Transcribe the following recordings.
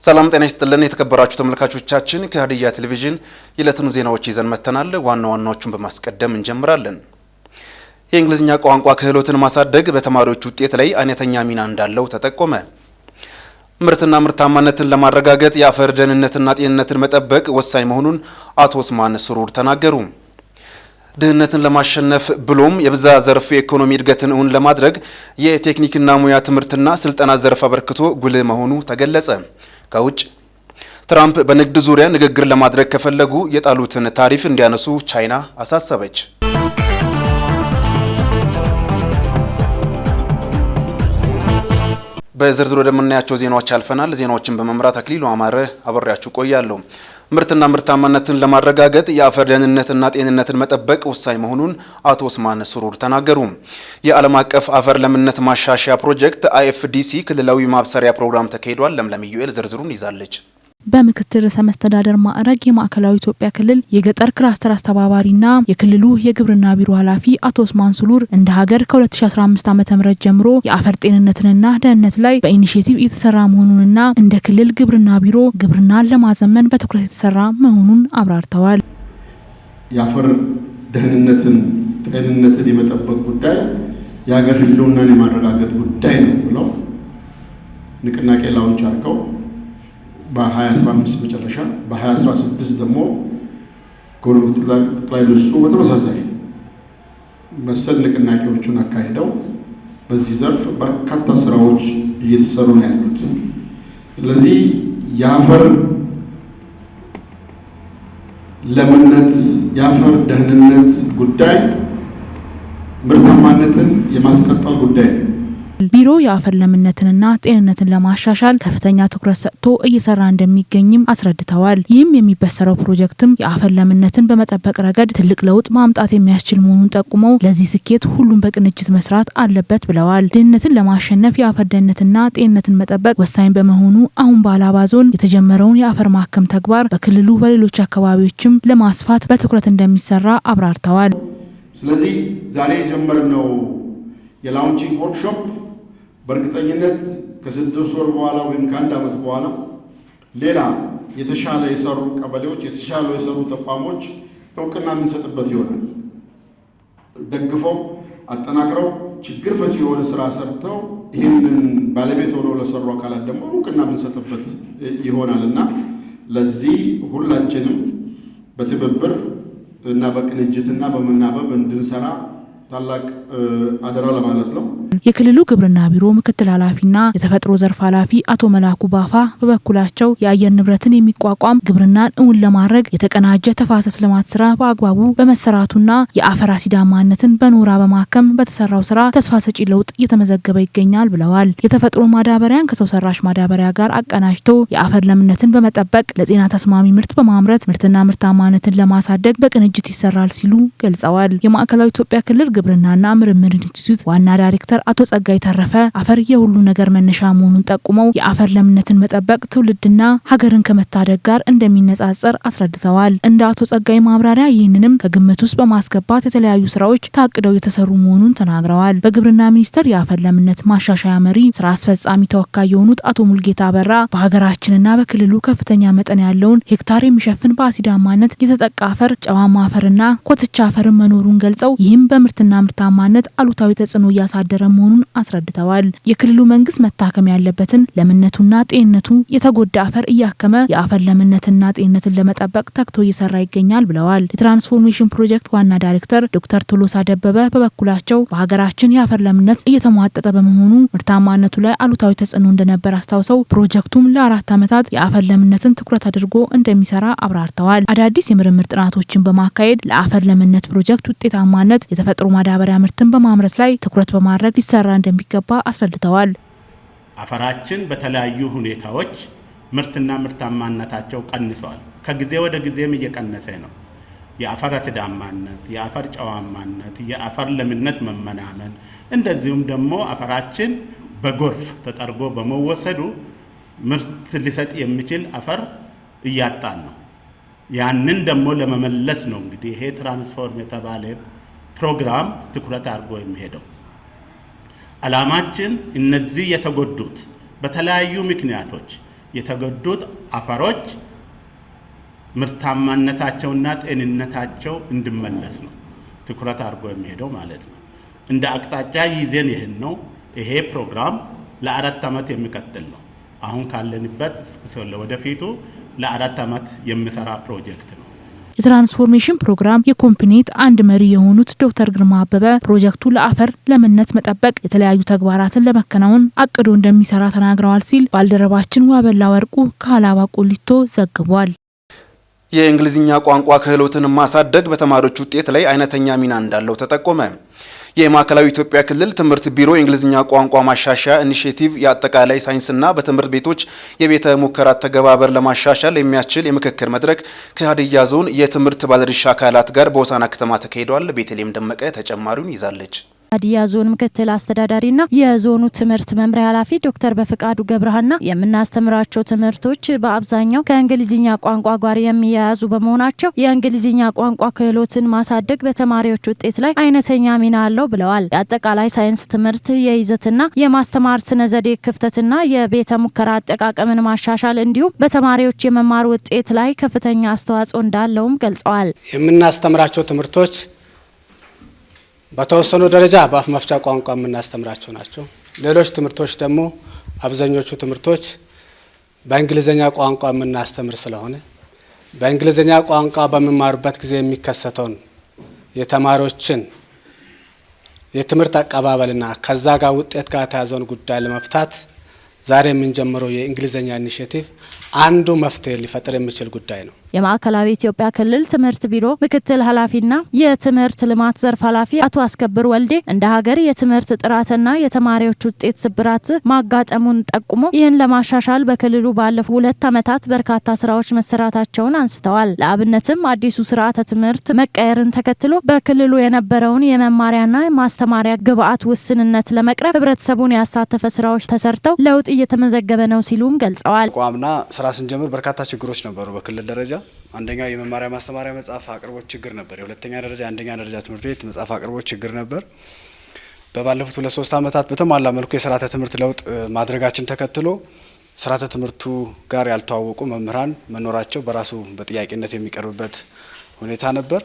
ሰላም ጤና ይስጥልን የተከበራችሁ ተመልካቾቻችን ከሀዲያ ቴሌቪዥን የዕለቱን ዜናዎች ይዘን መተናል። ዋና ዋናዎቹን በማስቀደም እንጀምራለን። የእንግሊዝኛ ቋንቋ ክህሎትን ማሳደግ በተማሪዎች ውጤት ላይ አይነተኛ ሚና እንዳለው ተጠቆመ። ምርትና ምርታማነትን ለማረጋገጥ የአፈር ደህንነትና ጤንነትን መጠበቅ ወሳኝ መሆኑን አቶ ኡስማን ስሩር ተናገሩ። ድህነትን ለማሸነፍ ብሎም የብዛ ዘርፍ የኢኮኖሚ እድገትን እውን ለማድረግ የቴክኒክና ሙያ ትምህርትና ስልጠና ዘርፍ አበርክቶ ጉልህ መሆኑ ተገለጸ። ከውጭ ትራምፕ በንግድ ዙሪያ ንግግር ለማድረግ ከፈለጉ የጣሉትን ታሪፍ እንዲያነሱ ቻይና አሳሰበች። በዝርዝር ወደምናያቸው ዜናዎች አልፈናል። ዜናዎችን በመምራት አክሊሉ አማረ አብሬያችሁ ቆያለሁ። ምርትና ምርታማነትን ለማረጋገጥ የአፈር ደህንነትና ጤንነትን መጠበቅ ወሳኝ መሆኑን አቶ ኡስማን ስሩር ተናገሩ። የዓለም አቀፍ አፈር ለምነት ማሻሻያ ፕሮጀክት IFDC ክልላዊ ማብሰሪያ ፕሮግራም ተካሂዷል። ለምለም ዩኤል ዝርዝሩን ይዛለች። በምክትል ርዕሰ መስተዳደር ማዕረግ የማዕከላዊ ኢትዮጵያ ክልል የገጠር ክላስተር አስተባባሪና የክልሉ የግብርና ቢሮ ኃላፊ አቶ ኡስማን ስሩር እንደ ሀገር ከ2015 ዓ.ም ጀምሮ የአፈር ጤንነትንና ደህንነት ላይ በኢኒሼቲቭ የተሰራ መሆኑንና እንደ ክልል ግብርና ቢሮ ግብርናን ለማዘመን በትኩረት የተሰራ መሆኑን አብራርተዋል። የአፈር ደህንነትን ጤንነትን የመጠበቅ ጉዳይ የሀገር ህልውናን የማረጋገጥ ጉዳይ ነው ብለው ንቅናቄ ላውንች አድርገው በ2015 መጨረሻ በ2016 ደግሞ ክቡር ጠቅላይ ሚኒስትሩ በተመሳሳይ መሰል ንቅናቄዎችን አካሂደው በዚህ ዘርፍ በርካታ ስራዎች እየተሰሩ ነው ያሉት። ስለዚህ የአፈር ለምነት የአፈር ደህንነት ጉዳይ ምርታማነትን የማስቀጠል ጉዳይ ነው። ቢሮ የአፈር ለምነትንና ጤንነትን ለማሻሻል ከፍተኛ ትኩረት ሰጥቶ እየሰራ እንደሚገኝም አስረድተዋል። ይህም የሚበሰረው ፕሮጀክትም የአፈር ለምነትን በመጠበቅ ረገድ ትልቅ ለውጥ ማምጣት የሚያስችል መሆኑን ጠቁመው ለዚህ ስኬት ሁሉም በቅንጅት መስራት አለበት ብለዋል። ድህነትን ለማሸነፍ የአፈር ደህንነትና ጤንነትን መጠበቅ ወሳኝ በመሆኑ አሁን በአላባ ዞን የተጀመረውን የአፈር ማከም ተግባር በክልሉ በሌሎች አካባቢዎችም ለማስፋት በትኩረት እንደሚሰራ አብራርተዋል። ስለዚህ ዛሬ የጀመርነው የላውንቺንግ ወርክሾፕ በእርግጠኝነት ከ6 ወር በኋላ ወይም ከ1 ዓመት በኋላ ሌላ የተሻለ የሰሩ ቀበሌዎች የተሻለ የሰሩ ተቋሞች እውቅና የምንሰጥበት ይሆናል። ደግፈው አጠናክረው ችግር ፈቺ የሆነ ስራ ሰርተው ይህንን ባለቤት ሆነው ለሰሩ አካላት ደግሞ እውቅና የምንሰጥበት ይሆናልና ለዚህ ሁላችንም በትብብር እና በቅንጅትና በመናበብ እንድንሰራ ታላቅ አደራ ለማለት ነው። የክልሉ ግብርና ቢሮ ምክትል ኃላፊና የተፈጥሮ ዘርፍ ኃላፊ አቶ መላኩ ባፋ በበኩላቸው የአየር ንብረትን የሚቋቋም ግብርናን እውን ለማድረግ የተቀናጀ ተፋሰስ ልማት ስራ በአግባቡ በመሰራቱና የአፈር አሲዳማነትን በኖራ በማከም በተሰራው ስራ ተስፋ ሰጪ ለውጥ እየተመዘገበ ይገኛል ብለዋል። የተፈጥሮ ማዳበሪያን ከሰው ሰራሽ ማዳበሪያ ጋር አቀናጅቶ የአፈር ለምነትን በመጠበቅ ለጤና ተስማሚ ምርት በማምረት ምርትና ምርታማነትን ለማሳደግ በቅንጅት ይሰራል ሲሉ ገልጸዋል። የማዕከላዊ ኢትዮጵያ ክልል ግብርናና ምርምር ኢንስቲትዩት ዋና ዳይሬክተር አቶ ጸጋይ ተረፈ አፈር የሁሉ ነገር መነሻ መሆኑን ጠቁመው የአፈር ለምነትን መጠበቅ ትውልድና ሀገርን ከመታደግ ጋር እንደሚነጻጸር አስረድተዋል። እንደ አቶ ጸጋይ ማብራሪያ ይህንንም ከግምት ውስጥ በማስገባት የተለያዩ ስራዎች ታቅደው የተሰሩ መሆኑን ተናግረዋል። በግብርና ሚኒስቴር የአፈር ለምነት ማሻሻያ መሪ ስራ አስፈጻሚ ተወካይ የሆኑት አቶ ሙልጌታ አበራ በሀገራችንና በክልሉ ከፍተኛ መጠን ያለውን ሄክታር የሚሸፍን በአሲዳማነት የተጠቃ አፈር ጨዋማ አፈርና ኮትቻ አፈርን መኖሩን ገልጸው ይህም በምርትና ምርታማነት አሉታዊ ተጽዕኖ እያሳደረ መሆኑን አስረድተዋል። የክልሉ መንግስት መታከም ያለበትን ለምነቱና ጤንነቱ የተጎዳ አፈር እያከመ የአፈር ለምነትና ጤንነትን ለመጠበቅ ተግቶ እየሰራ ይገኛል ብለዋል። የትራንስፎርሜሽን ፕሮጀክት ዋና ዳይሬክተር ዶክተር ቶሎሳ ደበበ በበኩላቸው በሀገራችን የአፈር ለምነት እየተሟጠጠ በመሆኑ ምርታማነቱ ላይ አሉታዊ ተጽዕኖ እንደነበር አስታውሰው ፕሮጀክቱም ለ4 ዓመታት የአፈር ለምነትን ትኩረት አድርጎ እንደሚሰራ አብራርተዋል። አዳዲስ የምርምር ጥናቶችን በማካሄድ ለአፈር ለምነት ፕሮጀክት ውጤታማነት የተፈጥሮ ማዳበሪያ ምርትን በማምረት ላይ ትኩረት በማድረግ ሊሰራ እንደሚገባ አስረድተዋል። አፈራችን በተለያዩ ሁኔታዎች ምርትና ምርታማነታቸው ቀንሰዋል። ከጊዜ ወደ ጊዜም እየቀነሰ ነው። የአፈር አሲዳማነት፣ የአፈር ጨዋማነት፣ የአፈር ለምነት መመናመን እንደዚሁም ደግሞ አፈራችን በጎርፍ ተጠርጎ በመወሰዱ ምርት ሊሰጥ የሚችል አፈር እያጣን ነው። ያንን ደግሞ ለመመለስ ነው እንግዲህ ይሄ ትራንስፎርም የተባለ ፕሮግራም ትኩረት አድርጎ የሚሄደው። ዓላማችን እነዚህ የተጎዱት በተለያዩ ምክንያቶች የተጎዱት አፈሮች ምርታማነታቸውና ጤንነታቸው እንዲመለስ ነው ትኩረት አድርጎ የሚሄደው ማለት ነው። እንደ አቅጣጫ ይዘን ይሄን ነው። ይሄ ፕሮግራም ለ4 ዓመት የሚቀጥል ነው። አሁን ካለንበት ወደፊቱ ለ4 ዓመት የሚሰራ ፕሮጀክት ነው። የትራንስፎርሜሽን ፕሮግራም የኮምፕኔት አንድ መሪ የሆኑት ዶክተር ግርማ አበበ ፕሮጀክቱ ለአፈር ለምነት መጠበቅ የተለያዩ ተግባራትን ለመከናወን አቅዶ እንደሚሰራ ተናግረዋል ሲል ባልደረባችን ዋበላ ወርቁ ከሀላባ ቆሊቶ ዘግቧል። የእንግሊዝኛ ቋንቋ ክህሎትን ማሳደግ በተማሪዎች ውጤት ላይ አይነተኛ ሚና እንዳለው ተጠቆመ። የማዕከላዊ ኢትዮጵያ ክልል ትምህርት ቢሮ የእንግሊዝኛ ቋንቋ ማሻሻያ ኢኒሼቲቭ የአጠቃላይ ሳይንስና በትምህርት ቤቶች የቤተ ሙከራ አተገባበር ለማሻሻል የሚያስችል የምክክር መድረክ ከሀዲያ ዞን የትምህርት ባለድርሻ አካላት ጋር በሆሳዕና ከተማ ተካሂዷል። ቤተልሔም ደመቀ ተጨማሪውን ይዛለች። ሀዲያ ዞን ምክትል አስተዳዳሪና የዞኑ ትምህርት መምሪያ ኃላፊ ዶክተር በፍቃዱ ገብረሃና የምናስተምራቸው ትምህርቶች በአብዛኛው ከእንግሊዝኛ ቋንቋ ጋር የሚያያዙ በመሆናቸው የእንግሊዝኛ ቋንቋ ክህሎትን ማሳደግ በተማሪዎች ውጤት ላይ አይነተኛ ሚና አለው ብለዋል። የአጠቃላይ ሳይንስ ትምህርት የይዘትና የማስተማር ስነ ዘዴ ክፍተትና የቤተ ሙከራ አጠቃቀምን ማሻሻል እንዲሁም በተማሪዎች የመማር ውጤት ላይ ከፍተኛ አስተዋጽኦ እንዳለውም ገልጸዋል። የምናስተምራቸው ትምህርቶች በተወሰኑ ደረጃ በአፍ መፍቻ ቋንቋ የምናስተምራቸው ናቸው። ሌሎች ትምህርቶች ደግሞ አብዛኞቹ ትምህርቶች በእንግሊዝኛ ቋንቋ የምናስተምር ስለሆነ በእንግሊዝኛ ቋንቋ በሚማሩበት ጊዜ የሚከሰተውን የተማሪዎችን የትምህርት አቀባበልና ከዛ ጋር ውጤት ጋር ተያዘውን ጉዳይ ለመፍታት ዛሬ የምንጀምረው የእንግሊዝኛ ኢኒሼቲቭ አንዱ መፍትሄ ሊፈጥር የሚችል ጉዳይ ነው። የማዕከላዊ ኢትዮጵያ ክልል ትምህርት ቢሮ ምክትል ኃላፊና የትምህርት ልማት ዘርፍ ኃላፊ አቶ አስከብር ወልዴ እንደ ሀገር የትምህርት ጥራትና የተማሪዎች ውጤት ስብራት ማጋጠሙን ጠቁሞ ይህን ለማሻሻል በክልሉ ባለፉት 2 ዓመታት በርካታ ስራዎች መሰራታቸውን አንስተዋል። ለአብነትም አዲሱ ስርዓተ ትምህርት መቀየርን ተከትሎ በክልሉ የነበረውን የመማሪያና ማስተማሪያ ግብዓት ውስንነት ለመቅረፍ ህብረተሰቡን ያሳተፈ ስራዎች ተሰርተው ለውጥ እየተመዘገበ ነው ሲሉም ገልጸዋል። ቋምና ስራ ስንጀምር በርካታ ችግሮች ነበሩ በክልል ደረጃ። አንደኛው የመማሪያ ማስተማሪያ መጽሐፍ አቅርቦት ችግር ነበር። የሁለተኛ ደረጃ አንደኛ ደረጃ ትምህርት ቤት መጽሐፍ አቅርቦት ችግር ነበር። በባለፉት 2-3 ዓመታት በተሟላ መልኩ የስርዓተ ትምህርት ለውጥ ማድረጋችን ተከትሎ ስርዓተ ትምህርቱ ጋር ያልተዋወቁ መምህራን መኖራቸው በራሱ በጥያቄነት የሚቀርብበት ሁኔታ ነበር።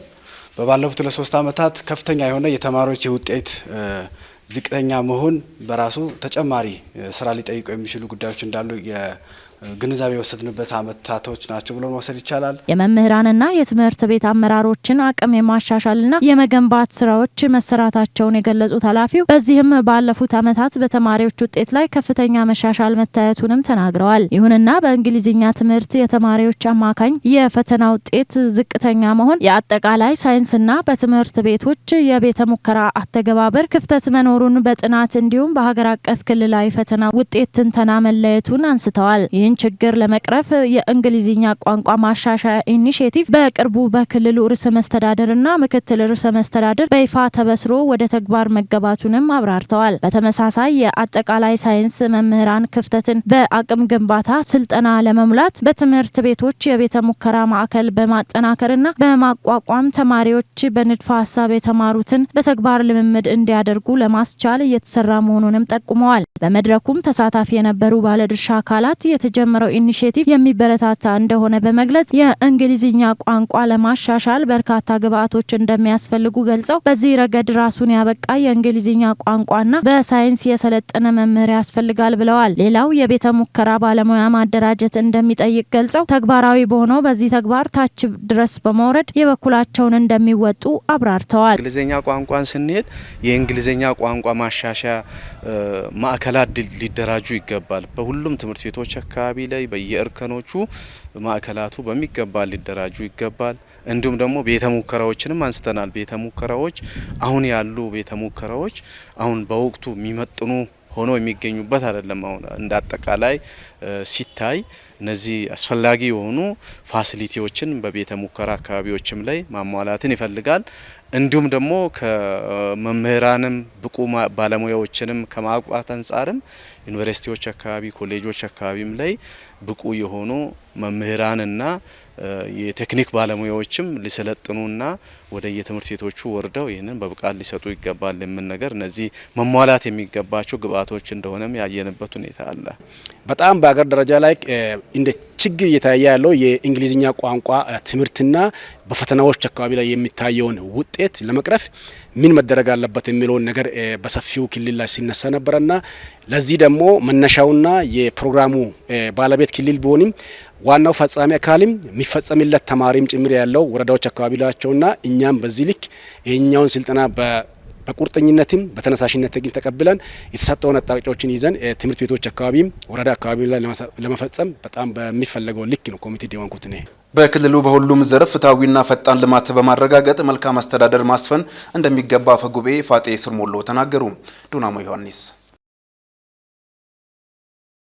በባለፉት 2-3 ዓመታት ከፍተኛ የሆነ የተማሪዎች የውጤት ዝቅተኛ መሆን በራሱ ተጨማሪ ስራ ሊጠይቁ የሚችሉ ጉዳዮች እንዳሉ ግንዛቤ ወሰድንበት አመታቶች ናቸው ብሎ መውሰድ ይቻላል። የመምህራንና የትምህርት ቤት አመራሮችን አቅም የማሻሻልና የመገንባት ስራዎች መሰራታቸውን የገለጹት ኃላፊው በዚህም ባለፉት ዓመታት በተማሪዎች ውጤት ላይ ከፍተኛ መሻሻል መታየቱንም ተናግረዋል። ይሁንና በእንግሊዝኛ ትምህርት የተማሪዎች አማካኝ የፈተና ውጤት ዝቅተኛ መሆን፣ የአጠቃላይ ሳይንስና በትምህርት ቤቶች የቤተ ሙከራ አተገባበር ክፍተት መኖሩን በጥናት እንዲሁም በሀገር አቀፍ ክልላዊ ፈተና ውጤት ትንተና መለየቱን አንስተዋል። ይህን ችግር ለመቅረፍ የእንግሊዝኛ ቋንቋ ማሻሻያ ኢኒሼቲቭ በቅርቡ በክልሉ ርዕሰ መስተዳድርና ምክትል ርዕሰ መስተዳድር በይፋ ተበስሮ ወደ ተግባር መገባቱንም አብራርተዋል። በተመሳሳይ የአጠቃላይ ሳይንስ መምህራን ክፍተትን በአቅም ግንባታ ስልጠና ለመሙላት በትምህርት ቤቶች የቤተ ሙከራ ማዕከል በማጠናከርና በማቋቋም ተማሪዎች በንድፈ ሀሳብ የተማሩትን በተግባር ልምምድ እንዲያደርጉ ለማስቻል እየተሰራ መሆኑንም ጠቁመዋል። በመድረኩም ተሳታፊ የነበሩ ባለድርሻ አካላት የተጀመረው ኢኒሼቲቭ የሚበረታታ እንደሆነ በመግለጽ የእንግሊዝኛ ቋንቋ ለማሻሻል በርካታ ግብዓቶች እንደሚያስፈልጉ ገልጸው በዚህ ረገድ ራሱን ያበቃ የእንግሊዝኛ ቋንቋና በሳይንስ የሰለጠነ መምህር ያስፈልጋል ብለዋል። ሌላው የቤተ ሙከራ ባለሙያ ማደራጀት እንደሚጠይቅ ገልጸው ተግባራዊ በሆነው በዚህ ተግባር ታች ድረስ በመውረድ የበኩላቸውን እንደሚወጡ አብራርተዋል። እንግሊዝኛ ቋንቋን ስንሄድ የእንግሊዝኛ ቋንቋ ማሻሻያ ማዕከላት ሊደራጁ ይገባል። በሁሉም ትምህርት ቤቶች አካባቢ ላይ በየእርከኖቹ ማዕከላቱ በሚገባ ሊደራጁ ይገባል። እንዲሁም ደግሞ ቤተ ሙከራዎችንም አንስተናል። ቤተ ሙከራዎች አሁን ያሉ ቤተ ሙከራዎች አሁን በወቅቱ የሚመጥኑ ሆኖ የሚገኙበት አይደለም። አሁን እንደ አጠቃላይ ሲታይ እነዚህ አስፈላጊ የሆኑ ፋሲሊቲዎችን በቤተ ሙከራ አካባቢዎችም ላይ ማሟላትን ይፈልጋል። እንዲሁም ደግሞ ከመምህራንም ብቁ ባለሙያዎችንም ከማቋት አንጻርም ዩኒቨርሲቲዎች አካባቢ ኮሌጆች አካባቢም ላይ ብቁ የሆኑ መምህራንና የቴክኒክ ባለሙያዎችም ሊሰለጥኑና ወደ የትምህርት ቤቶቹ ወርደው ይህንን በብቃት ሊሰጡ ይገባል የምን ነገር እነዚህ መሟላት የሚገባቸው ግብአቶች እንደሆነም ያየንበት ሁኔታ አለ። በጣም በአገር ደረጃ ላይ እንደ ችግር እየታየ ያለው የእንግሊዝኛ ቋንቋ ትምህርትና በፈተናዎች አካባቢ ላይ የሚታየውን ውጤት ለመቅረፍ ምን መደረግ አለበት የሚለውን ነገር በሰፊው ክልል ላይ ሲነሳ ነበርና ለዚህ ደግሞ መነሻውና የፕሮግራሙ ባለቤት ክልል ቢሆንም ዋናው ፈጻሚ አካልም የሚፈጸምለት ተማሪም ጭምር ያለው ወረዳዎች አካባቢ ላቸውና እኛም በዚህ ልክ ይህኛውን ስልጠና በቁርጠኝነትም በተነሳሽነት ተቀብለን የተሰጠውን አቅጣጫዎችን ይዘን ትምህርት ቤቶች አካባቢም ወረዳ አካባቢ ላይ ለመፈጸም በጣም በሚፈለገው ልክ ነው ኮሚቴ ዲዋንኩት ነው። በክልሉ በሁሉም ዘርፍ ፍትሐዊና ፈጣን ልማት በማረጋገጥ መልካም አስተዳደር ማስፈን እንደሚገባ አፈጉባኤ ፋጤ ስርሞሎ ተናገሩ። ዱናሞ ዮሐንስ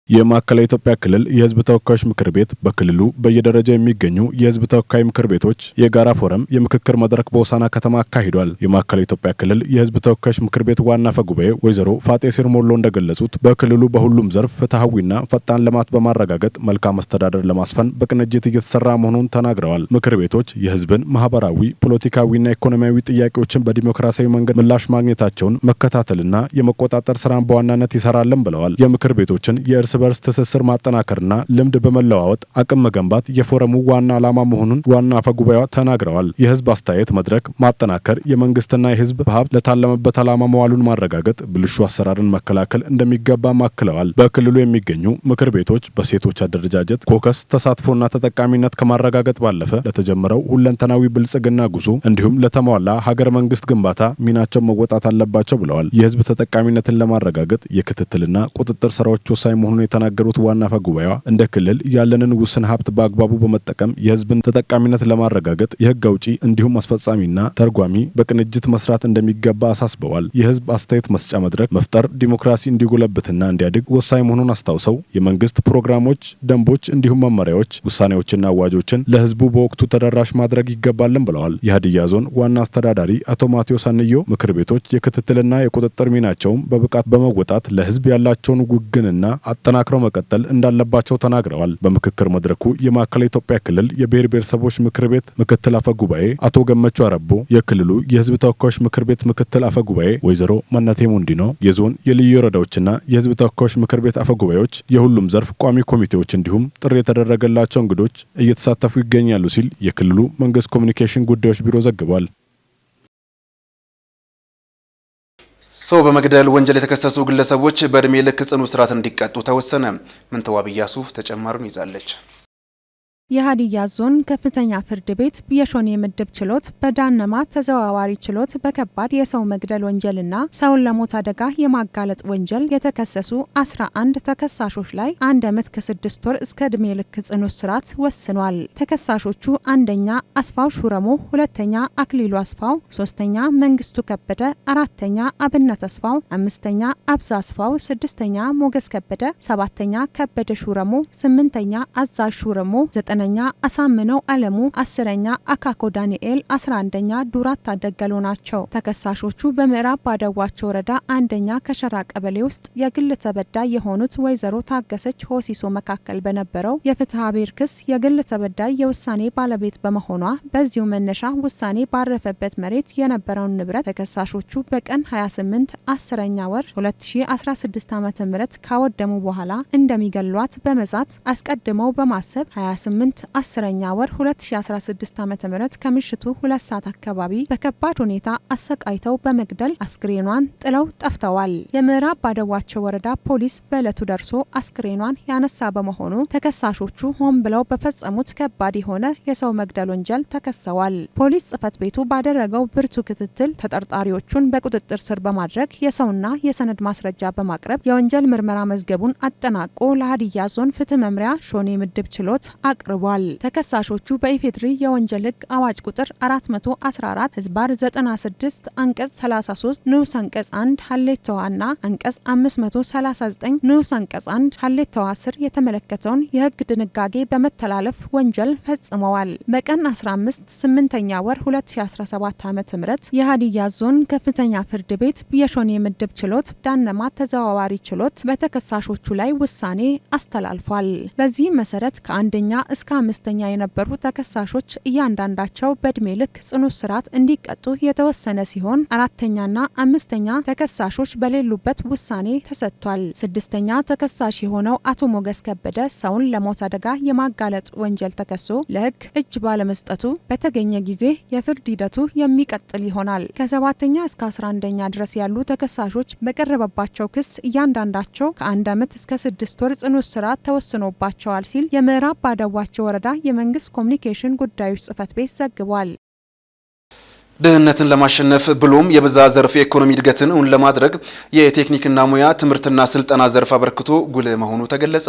የማዕከላዊ ኢትዮጵያ ክልል የሕዝብ ተወካዮች ምክር ቤት በክልሉ በየደረጃው የሚገኙ የሕዝብ ተወካይ ምክር ቤቶች የጋራ ፎረም የምክክር መድረክ በሆሳዕና ከተማ አካሂዷል። የማዕከላዊ ኢትዮጵያ ክልል የሕዝብ ተወካዮች ምክር ቤት ዋና አፈ ጉባኤ ወይዘሮ ፋጤ ሲርሞሎ እንደገለጹት በክልሉ በሁሉም ዘርፍ ፍትሐዊና ፈጣን ልማት በማረጋገጥ መልካም አስተዳደር ለማስፈን በቅንጅት እየተሰራ መሆኑን ተናግረዋል። ምክር ቤቶች የሕዝብን ማህበራዊ፣ ፖለቲካዊና ኢኮኖሚያዊ ጥያቄዎችን በዲሞክራሲያዊ መንገድ ምላሽ ማግኘታቸውን መከታተልና የመቆጣጠር ስራን በዋናነት ይሰራልን ብለዋል። የምክር ቤቶችን የእርስ በርስ ትስስር ማጠናከርና ልምድ በመለዋወጥ አቅም መገንባት የፎረሙ ዋና ዓላማ መሆኑን ዋና አፈ ጉባኤዋ ተናግረዋል። የህዝብ አስተያየት መድረክ ማጠናከር የመንግስትና የህዝብ ሀብት ለታለመበት ዓላማ መዋሉን ማረጋገጥ፣ ብልሹ አሰራርን መከላከል እንደሚገባ ማክለዋል። በክልሉ የሚገኙ ምክር ቤቶች በሴቶች አደረጃጀት ኮከስ ተሳትፎና ተጠቃሚነት ከማረጋገጥ ባለፈ ለተጀመረው ሁለንተናዊ ብልጽግና ጉዞ እንዲሁም ለተሟላ ሀገር መንግስት ግንባታ ሚናቸው መወጣት አለባቸው ብለዋል። የህዝብ ተጠቃሚነትን ለማረጋገጥ የክትትልና ቁጥጥር ስራዎች ወሳኝ መሆኑን የተናገሩት ዋና አፈ ጉባኤዋ እንደ ክልል ያለንን ውስን ሀብት በአግባቡ በመጠቀም የህዝብን ተጠቃሚነት ለማረጋገጥ የህግ አውጪ እንዲሁም አስፈጻሚና ተርጓሚ በቅንጅት መስራት እንደሚገባ አሳስበዋል። የህዝብ አስተያየት መስጫ መድረክ መፍጠር ዲሞክራሲ እንዲጎለብትና እንዲያድግ ወሳኝ መሆኑን አስታውሰው የመንግስት ፕሮግራሞች፣ ደንቦች እንዲሁም መመሪያዎች፣ ውሳኔዎችና አዋጆችን ለህዝቡ በወቅቱ ተደራሽ ማድረግ ይገባልን ብለዋል። የሀዲያ ዞን ዋና አስተዳዳሪ አቶ ማቴዎስ አንዮ ምክር ቤቶች የክትትልና የቁጥጥር ሚናቸውን በብቃት በመወጣት ለህዝብ ያላቸውን ውግንና አጠናክረው መቀጠል እንዳለባቸው ተናግረዋል። በምክክር መድረኩ የማዕከላዊ ኢትዮጵያ ክልል የብሔር ብሔረሰቦች ምክር ቤት ምክትል አፈ ጉባኤ አቶ ገመቹ አረቦ፣ የክልሉ የህዝብ ተወካዮች ምክር ቤት ምክትል አፈ ጉባኤ ወይዘሮ መነቴ ሙንዲኖ፣ የዞን የልዩ ወረዳዎችና የህዝብ ተወካዮች ምክር ቤት አፈ ጉባኤዎች፣ የሁሉም ዘርፍ ቋሚ ኮሚቴዎች እንዲሁም ጥሪ የተደረገላቸው እንግዶች እየተሳተፉ ይገኛሉ ሲል የክልሉ መንግስት ኮሚኒኬሽን ጉዳዮች ቢሮ ዘግቧል። ሰው በመግደል ወንጀል የተከሰሱ ግለሰቦች በእድሜ ልክ ጽኑ እስራት እንዲቀጡ ተወሰነ። ምንተዋብ ኢያሱ ተጨማሪውን ይዛለች። የሀዲያ ዞን ከፍተኛ ፍርድ ቤት የሾኔ ምድብ ችሎት በዳነማ ተዘዋዋሪ ችሎት በከባድ የሰው መግደል ወንጀልና ሰውን ለሞት አደጋ የማጋለጥ ወንጀል የተከሰሱ 11 ተከሳሾች ላይ 1 ዓመት ከ6 ወር እስከ እድሜ ልክ ጽኑ እስራት ወስኗል። ተከሳሾቹ አንደኛ አስፋው ሹረሞ፣ ሁለተኛ አክሊሉ አስፋው፣ ሶስተኛ መንግስቱ ከበደ፣ አራተኛ አብነት አስፋው፣ አምስተኛ አብዛ አስፋው፣ ስድስተኛ ሞገስ ከበደ፣ ሰባተኛ ከበደ ሹረሞ፣ ስምንተኛ አዛዥ ሹረሞ፣ ዘጠነኛ አሳምነው አለሙ፣ 10ኛ አካኮ ዳንኤል፣ 11ኛ ዱራት ታደገሉ ናቸው። ተከሳሾቹ በምዕራብ ባደዋቸው ወረዳ አንደኛ ከሸራ ቀበሌ ውስጥ የግል ተበዳይ የሆኑት ወይዘሮ ታገሰች ሆሲሶ መካከል በነበረው የፍትሐ ብሔር ክስ የግል ተበዳይ የውሳኔ ባለቤት በመሆኗ በዚሁ መነሻ ውሳኔ ባረፈበት መሬት የነበረውን ንብረት ተከሳሾቹ በቀን 28 10ኛ ወር 2016 ዓ.ም ካወደሙ በኋላ እንደሚገሏት በመዛት አስቀድመው በማሰብ 28 10ኛ ወር 2016 ዓ.ም ከምሽቱ 2 ሰዓት አካባቢ በከባድ ሁኔታ አሰቃይተው በመግደል አስክሬኗን ጥለው ጠፍተዋል። የምዕራብ ባደዋቸው ወረዳ ፖሊስ በዕለቱ ደርሶ አስክሬኗን ያነሳ በመሆኑ ተከሳሾቹ ሆን ብለው በፈጸሙት ከባድ የሆነ የሰው መግደል ወንጀል ተከሰዋል። ፖሊስ ጽሕፈት ቤቱ ባደረገው ብርቱ ክትትል ተጠርጣሪዎቹን በቁጥጥር ስር በማድረግ የሰውና የሰነድ ማስረጃ በማቅረብ የወንጀል ምርመራ መዝገቡን አጠናቆ ለሀዲያ ዞን ፍትህ መምሪያ ሾኔ ምድብ ችሎት አቅርቧል። አቅርቧል። ተከሳሾቹ በኢፌድሪ የወንጀል ሕግ አዋጅ ቁጥር 414 ህዝባር 96 አንቀጽ 33 ንዑስ አንቀጽ 1 ሀሌታዋና አንቀጽ 539 ንዑስ አንቀጽ 1 ሀሌታዋ ስር የተመለከተውን የሕግ ድንጋጌ በመተላለፍ ወንጀል ፈጽመዋል። በቀን 15 8ኛ ወር 2017 ዓ.ም የሀዲያ ዞን ከፍተኛ ፍርድ ቤት የሾኔ ምድብ ችሎት ዳነማት ተዘዋዋሪ ችሎት በተከሳሾቹ ላይ ውሳኔ አስተላልፏል። በዚህ መሰረት ከአንደኛ እስከ 5ኛ የነበሩ ተከሳሾች እያንዳንዳቸው በእድሜ ልክ ጽኑ እስራት እንዲቀጡ የተወሰነ ሲሆን 4ኛና 5ኛ ተከሳሾች በሌሉበት ውሳኔ ተሰጥቷል። 6ኛ ተከሳሽ የሆነው አቶ ሞገስ ከበደ ሰውን ለሞት አደጋ የማጋለጥ ወንጀል ተከሶ ለሕግ እጅ ባለመስጠቱ በተገኘ ጊዜ የፍርድ ሂደቱ የሚቀጥል ይሆናል። ከ7ኛ እስከ 11ኛ ድረስ ያሉ ተከሳሾች በቀረበባቸው ክስ እያንዳንዳቸው ከ1 ዓመት እስከ 6 ወር ጽኑ እስራት ተወስኖባቸዋል ሲል የምዕራብ ባደዋቸው ወረዳ የመንግስት ኮሚኒኬሽን ጉዳዮች ጽሕፈት ቤት ዘግቧል። ድህነትን ለማሸነፍ ብሎም የብዛ ዘርፍ የኢኮኖሚ እድገትን እውን ለማድረግ የቴክኒክና ሙያ ትምህርትና ስልጠና ዘርፍ አበርክቶ ጉልህ መሆኑ ተገለጸ።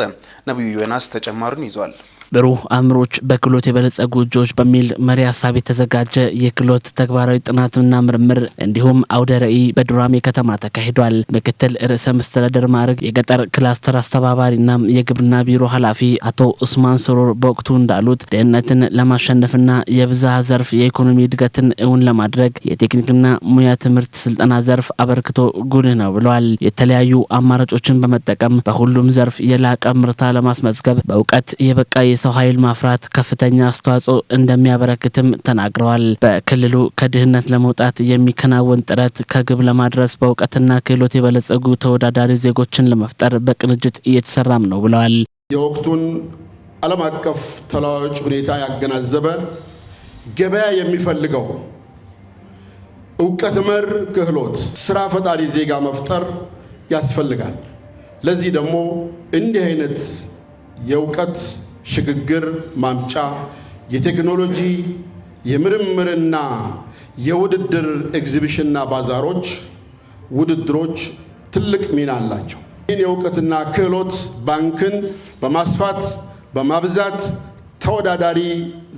ነብዩ ዮናስ ተጨማሪውን ይዟል። ብሩህ አእምሮች በክህሎት የበለጸጉ እጆች በሚል መሪ ሀሳብ የተዘጋጀ የክህሎት ተግባራዊ ጥናትና ምርምር እንዲሁም አውደ ርዕይ በዱራሜ ከተማ ተካሂዷል። ምክትል ርዕሰ መስተዳድር ማዕረግ የገጠር ክላስተር አስተባባሪና የግብርና ቢሮ ኃላፊ አቶ ኡስማን ሶሮር በወቅቱ እንዳሉት ድህነትን ለማሸነፍና የብዝሃ ዘርፍ የኢኮኖሚ እድገትን እውን ለማድረግ የቴክኒክና ሙያ ትምህርት ስልጠና ዘርፍ አበርክቶ ጉልህ ነው ብለዋል። የተለያዩ አማራጮችን በመጠቀም በሁሉም ዘርፍ የላቀ ምርታ ለማስመዝገብ በእውቀት የበቃ የሰው ኃይል ማፍራት ከፍተኛ አስተዋጽኦ እንደሚያበረክትም ተናግረዋል። በክልሉ ከድህነት ለመውጣት የሚከናወን ጥረት ከግብ ለማድረስ በእውቀትና ክህሎት የበለጸጉ ተወዳዳሪ ዜጎችን ለመፍጠር በቅንጅት እየተሰራም ነው ብለዋል። የወቅቱን ዓለም አቀፍ ተለዋዋጭ ሁኔታ ያገናዘበ ገበያ የሚፈልገው እውቀት መር ክህሎት ስራ ፈጣሪ ዜጋ መፍጠር ያስፈልጋል። ለዚህ ደግሞ እንዲህ አይነት የእውቀት ሽግግር ማምጫ የቴክኖሎጂ የምርምርና የውድድር ኤግዚቢሽንና ባዛሮች ውድድሮች ትልቅ ሚና አላቸው። ይህን የእውቀትና ክህሎት ባንክን በማስፋት በማብዛት ተወዳዳሪ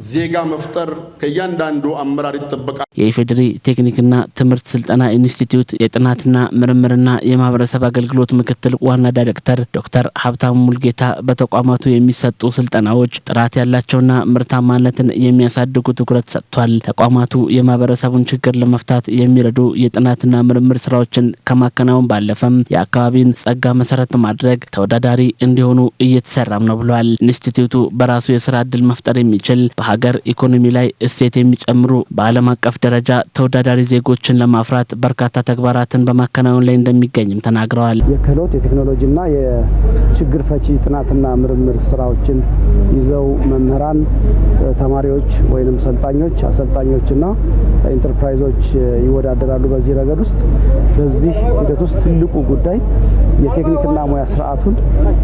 ዜጋ መፍጠር ከእያንዳንዱ አመራር ይጠበቃል። የኢፌዴሪ ቴክኒክና ትምህርት ስልጠና ኢንስቲትዩት የጥናትና ምርምርና የማህበረሰብ አገልግሎት ምክትል ዋና ዳይሬክተር ዶክተር ሀብታሙ ሙልጌታ በተቋማቱ የሚሰጡ ስልጠናዎች ጥራት ያላቸውና ምርታማነትን የሚያሳድጉ ትኩረት ሰጥቷል። ተቋማቱ የማህበረሰቡን ችግር ለመፍታት የሚረዱ የጥናትና ምርምር ስራዎችን ከማከናወን ባለፈም የአካባቢን ጸጋ መሰረት በማድረግ ተወዳዳሪ እንዲሆኑ እየተሰራም ነው ብለዋል። ኢንስቲትዩቱ በራሱ የስራ እድል መፍጠር የሚችል በሀገር ኢኮኖሚ ላይ እሴት የሚጨምሩ በዓለም አቀፍ ደረጃ ተወዳዳሪ ዜጎችን ለማፍራት በርካታ ተግባራትን በማከናወን ላይ እንደሚገኝም ተናግረዋል። የክህሎት የቴክኖሎጂና የችግር ፈቺ ጥናትና ምርምር ስራዎችን ይዘው መምህራን፣ ተማሪዎች ወይንም ሰልጣኞች፣ አሰልጣኞችና ኢንተርፕራይዞች ይወዳደራሉ። በዚህ ረገድ ውስጥ በዚህ ሂደት ውስጥ ትልቁ ጉዳይ የቴክኒክና ሙያ ስርዓቱን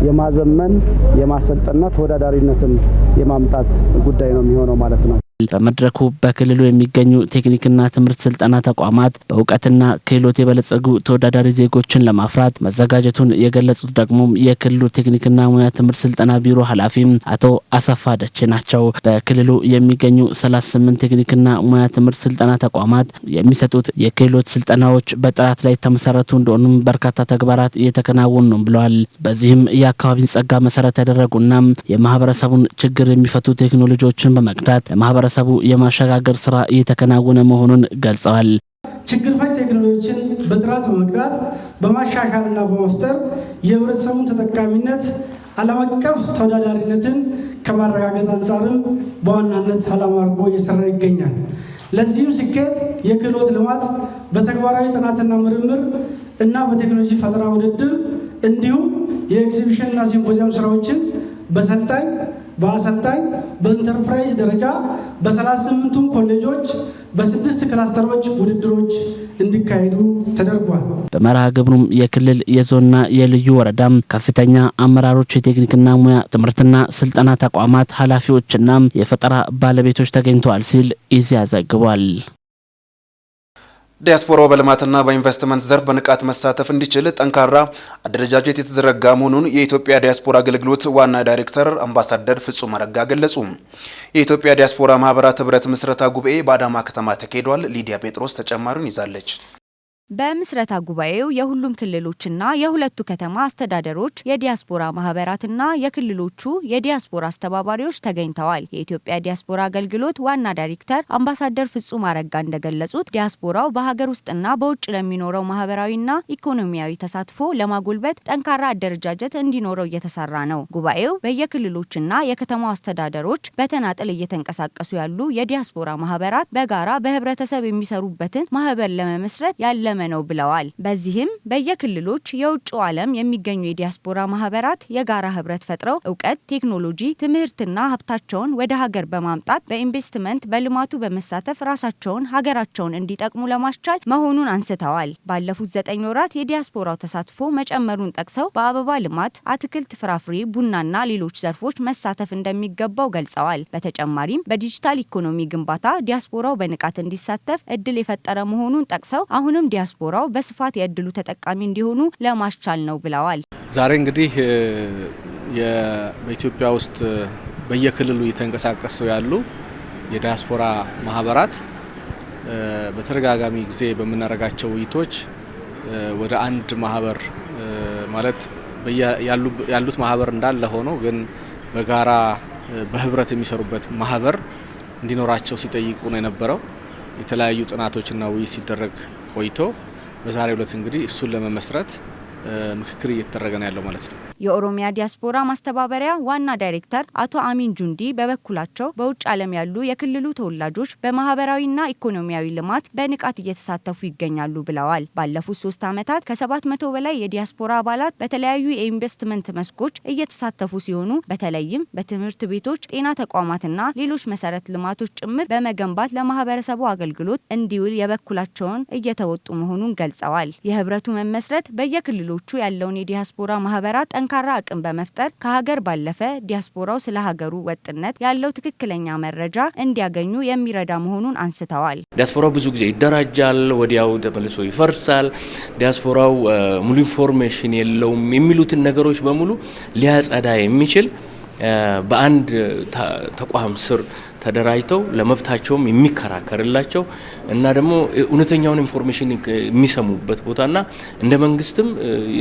የማዘመን የማሰልጠንና ተወዳዳሪነትን የማምጣት ጉዳይ ነው የሚሆነው ማለት ነው። በመድረኩ በክልሉ የሚገኙ ቴክኒክና ትምህርት ስልጠና ተቋማት በእውቀትና ክህሎት የበለጸጉ ተወዳዳሪ ዜጎችን ለማፍራት መዘጋጀቱን የገለጹት ደግሞ የክልሉ ቴክኒክና ሙያ ትምህርት ስልጠና ቢሮ ኃላፊ አቶ አሰፋ ደቼ ናቸው። በክልሉ የሚገኙ 38 ቴክኒክና ሙያ ትምህርት ስልጠና ተቋማት የሚሰጡት የክህሎት ስልጠናዎች በጥራት ላይ የተመሰረቱ እንደሆኑም በርካታ ተግባራት እየተከናወኑ ነው ብለዋል። በዚህም የአካባቢን ጸጋ መሰረት ያደረጉና የማህበረሰቡን ችግር የሚፈቱ ቴክኖሎጂዎችን በመቅዳት ለማህበረሰቡ የማሸጋገር ስራ እየተከናወነ መሆኑን ገልጸዋል። ችግር ፈች ቴክኖሎጂዎችን በጥራት በመቅዳት በማሻሻልና በመፍጠር የህብረተሰቡን ተጠቃሚነት ዓለም አቀፍ ተወዳዳሪነትን ከማረጋገጥ አንጻርም በዋናነት ዓላማ አድርጎ እየሰራ ይገኛል። ለዚህም ስኬት የክህሎት ልማት በተግባራዊ ጥናትና ምርምር እና በቴክኖሎጂ ፈጠራ ውድድር እንዲሁም የኤግዚቢሽንና ሲምፖዚየም ስራዎችን በሰልጣኝ በአሰልጣኝ በኢንተርፕራይዝ ደረጃ በ38ቱም ኮሌጆች በ6 ክላስተሮች ውድድሮች እንዲካሄዱ ተደርጓል። በመርሃ ግብሩም የክልል የዞንና የልዩ ወረዳም ከፍተኛ አመራሮች፣ የቴክኒክና ሙያ ትምህርትና ስልጠና ተቋማት ኃላፊዎችና የፈጠራ ባለቤቶች ተገኝተዋል ሲል ኢዜአ ዘግቧል። ዲያስፖራው በልማትና በኢንቨስትመንት ዘርፍ በንቃት መሳተፍ እንዲችል ጠንካራ አደረጃጀት የተዘረጋ መሆኑን የኢትዮጵያ ዲያስፖራ አገልግሎት ዋና ዳይሬክተር አምባሳደር ፍጹም አረጋ ገለጹ። የኢትዮጵያ ዲያስፖራ ማህበራት ህብረት ምስረታ ጉባኤ በአዳማ ከተማ ተካሂዷል። ሊዲያ ጴጥሮስ ተጨማሪውን ይዛለች። በምስረታ ጉባኤው የሁሉም ክልሎችና የሁለቱ ከተማ አስተዳደሮች የዲያስፖራ ማህበራትና የክልሎቹ የዲያስፖራ አስተባባሪዎች ተገኝተዋል። የኢትዮጵያ ዲያስፖራ አገልግሎት ዋና ዳይሬክተር አምባሳደር ፍጹም አረጋ እንደገለጹት ዲያስፖራው በሀገር ውስጥና በውጭ ለሚኖረው ማህበራዊና ኢኮኖሚያዊ ተሳትፎ ለማጎልበት ጠንካራ አደረጃጀት እንዲኖረው እየተሰራ ነው። ጉባኤው በየክልሎችና የከተማው አስተዳደሮች በተናጠል እየተንቀሳቀሱ ያሉ የዲያስፖራ ማህበራት በጋራ በህብረተሰብ የሚሰሩበትን ማህበር ለመመስረት ያለመ ነው ብለዋል። በዚህም በየክልሎች የውጭው ዓለም የሚገኙ የዲያስፖራ ማህበራት የጋራ ህብረት ፈጥረው እውቀት፣ ቴክኖሎጂ፣ ትምህርትና ሀብታቸውን ወደ ሀገር በማምጣት በኢንቨስትመንት በልማቱ በመሳተፍ ራሳቸውን ሀገራቸውን እንዲጠቅሙ ለማስቻል መሆኑን አንስተዋል። ባለፉት 9 ወራት የዲያስፖራው ተሳትፎ መጨመሩን ጠቅሰው በአበባ ልማት፣ አትክልት፣ ፍራፍሬ፣ ቡናና ሌሎች ዘርፎች መሳተፍ እንደሚገባው ገልጸዋል። በተጨማሪም በዲጂታል ኢኮኖሚ ግንባታ ዲያስፖራው በንቃት እንዲሳተፍ እድል የፈጠረ መሆኑን ጠቅሰው አሁንም ዲያስፖራው በስፋት የእድሉ ተጠቃሚ እንዲሆኑ ለማስቻል ነው ብለዋል። ዛሬ እንግዲህ በኢትዮጵያ ውስጥ በየክልሉ እየተንቀሳቀሱ ያሉ የዲያስፖራ ማህበራት በተደጋጋሚ ጊዜ በምናደርጋቸው ውይይቶች ወደ አንድ ማህበር ማለት ያሉት ማህበር እንዳለ ሆኖ ግን በጋራ በህብረት የሚሰሩበት ማህበር እንዲኖራቸው ሲጠይቁ ነው የነበረው። የተለያዩ ጥናቶችና ውይይት ሲደረግ ቆይቶ በዛሬው ዕለት እንግዲህ እሱን ለመመስረት ምክክር እየተደረገ ነው ያለው ማለት ነው። የኦሮሚያ ዲያስፖራ ማስተባበሪያ ዋና ዳይሬክተር አቶ አሚን ጁንዲ በበኩላቸው በውጭ ዓለም ያሉ የክልሉ ተወላጆች በማህበራዊና ኢኮኖሚያዊ ልማት በንቃት እየተሳተፉ ይገኛሉ ብለዋል። ባለፉት 3 ዓመታት ከ700 በላይ የዲያስፖራ አባላት በተለያዩ የኢንቨስትመንት መስኮች እየተሳተፉ ሲሆኑ በተለይም በትምህርት ቤቶች፣ ጤና ተቋማትና ሌሎች መሰረተ ልማቶች ጭምር በመገንባት ለማህበረሰቡ አገልግሎት እንዲውል የበኩላቸውን እየተወጡ መሆኑን ገልጸዋል። የህብረቱ መመስረት በየክልሎቹ ያለውን የዲያስፖራ ማህበራት ጠንካራ አቅም በመፍጠር ከሀገር ባለፈ ዲያስፖራው ስለ ሀገሩ ወጥነት ያለው ትክክለኛ መረጃ እንዲያገኙ የሚረዳ መሆኑን አንስተዋል። ዲያስፖራው ብዙ ጊዜ ይደራጃል፣ ወዲያው ተመልሶ ይፈርሳል፣ ዲያስፖራው ሙሉ ኢንፎርሜሽን የለውም የሚሉትን ነገሮች በሙሉ ሊያጸዳ የሚችል በአንድ ተቋም ስር ተደራጅተው ለመብታቸውም የሚከራከርላቸው እና ደግሞ እውነተኛውን ኢንፎርሜሽን የሚሰሙበት ቦታና እንደ መንግስትም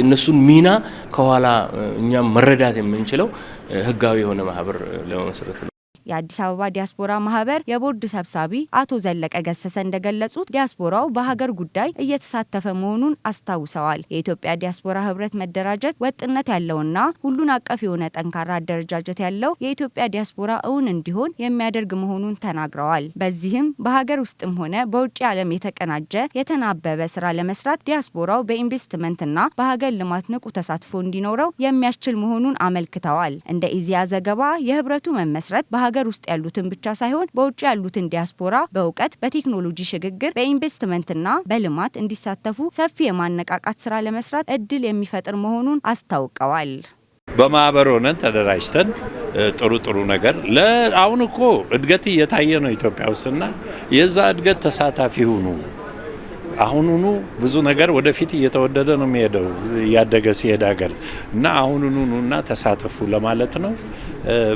እነሱን ሚና ከኋላ እኛም መረዳት የምንችለው ህጋዊ የሆነ ማህበር ለመመስረት ነው። የአዲስ አበባ ዲያስፖራ ማህበር የቦርድ ሰብሳቢ አቶ ዘለቀ ገሰሰ እንደገለጹት ዲያስፖራው በሀገር ጉዳይ እየተሳተፈ መሆኑን አስታውሰዋል። የኢትዮጵያ ዲያስፖራ ህብረት መደራጀት ወጥነት ያለውና ሁሉን አቀፍ የሆነ ጠንካራ አደረጃጀት ያለው የኢትዮጵያ ዲያስፖራ እውን እንዲሆን የሚያደርግ መሆኑን ተናግረዋል። በዚህም በሀገር ውስጥም ሆነ በውጭ ዓለም የተቀናጀ የተናበበ ስራ ለመስራት ዲያስፖራው በኢንቨስትመንትና በሀገር ልማት ንቁ ተሳትፎ እንዲኖረው የሚያስችል መሆኑን አመልክተዋል። እንደ ኢዜአ ዘገባ የህብረቱ መመስረት ሀገር ውስጥ ያሉትን ብቻ ሳይሆን በውጭ ያሉትን ዲያስፖራ በእውቀት፣ በቴክኖሎጂ ሽግግር፣ በኢንቨስትመንትና በልማት እንዲሳተፉ ሰፊ የማነቃቃት ስራ ለመስራት እድል የሚፈጥር መሆኑን አስታውቀዋል። በማህበር ሆነን ተደራጅተን ጥሩ ነገር አሁን እኮ እድገት እየታየ ነው ኢትዮጵያ ውስጥና የዛ እድገት ተሳታፊ ሁኑ። አሁኑኑ ብዙ ነገር ወደፊት እየተወደደ ነው የሚሄደው ያደገ ሲሄድ ሀገር እና አሁኑኑና ተሳተፉ ለማለት ነው።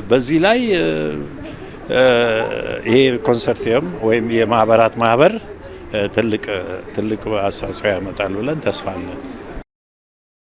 በዚህ ላይ ይሄ ኮንሰርቲየም ወይም የማህበራት ማህበር ትልቅ አስተዋጽኦ ያመጣል ብለን ተስፋ አለን።